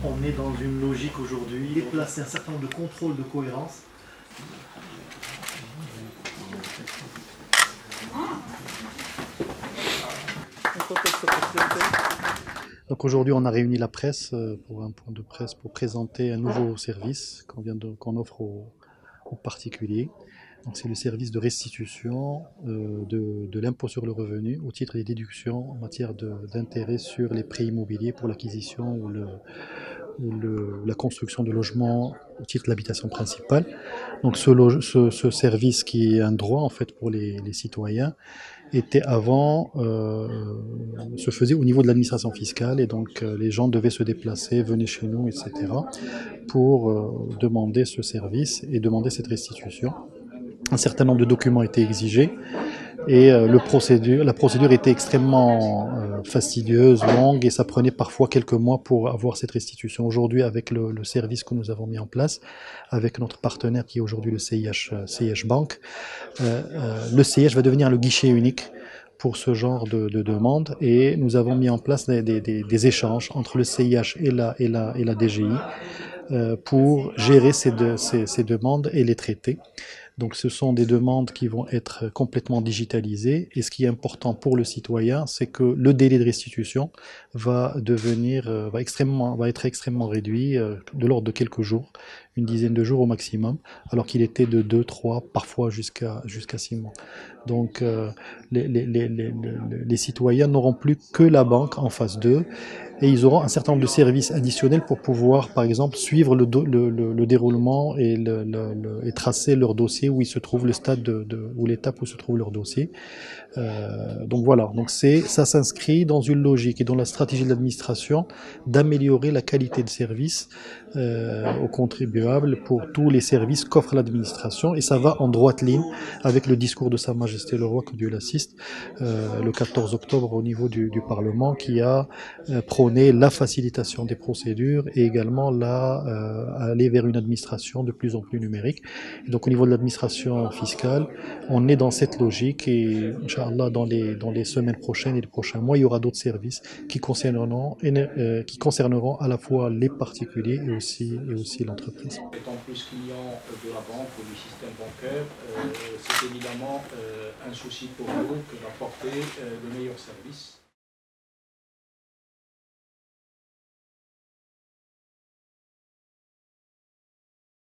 On est dans une logique aujourd'hui, déplacer un certain nombre de contrôles de cohérence. Donc aujourd'hui, on a réuni la presse pour un point de presse pour présenter un nouveau service qu'on offre aux particuliers. C'est le service de restitution de l'impôt sur le revenu au titre des déductions en matière d'intérêt sur les prêts immobiliers pour l'acquisition ou la construction de logements au titre de l'habitation principale. Donc ce service qui est un droit en fait pour les citoyens était avant se faisait au niveau de l'administration fiscale et donc les gens devaient se déplacer, venaient chez nous, etc. pour demander ce service et demander cette restitution. Un certain nombre de documents étaient exigés et la procédure était extrêmement fastidieuse, longue et ça prenait parfois quelques mois pour avoir cette restitution. Aujourd'hui, avec le service que nous avons mis en place, avec notre partenaire qui est aujourd'hui le CIH Bank, le CIH va devenir le guichet unique pour ce genre de demande et nous avons mis en place des échanges entre le CIH et la DGI pour gérer ces demandes et les traiter. Donc ce sont des demandes qui vont être complètement digitalisées et ce qui est important pour le citoyen, c'est que le délai de restitution va être extrêmement réduit, de l'ordre de quelques jours, une dizaine de jours au maximum, alors qu'il était de 2, 3, parfois jusqu'à 6 mois. Donc les citoyens n'auront plus que la banque en face d'eux et ils auront un certain nombre de services additionnels pour pouvoir, par exemple, suivre le déroulement et tracer leur dossier où il se trouve le stade ou l'étape où se trouve leur dossier. Donc voilà, donc ça s'inscrit dans une logique et dans la stratégie de l'administration d'améliorer la qualité de service aux contribuables pour tous les services qu'offre l'administration et ça va en droite ligne avec le discours de Sa Majesté le Roi, que Dieu l'assiste, le 14 octobre au niveau du Parlement qui a prôné la facilitation des procédures et également aller vers une administration de plus en plus numérique. Et donc au niveau de l'administration fiscale, on est dans cette logique et Inch'Allah, dans les semaines prochaines et les prochains mois, il y aura d'autres services qui concerneront à la fois les particuliers et aussi l'entreprise. Étant plus client de la banque ou du système bancaire, c'est évidemment un souci pour nous que d'apporter de meilleurs services.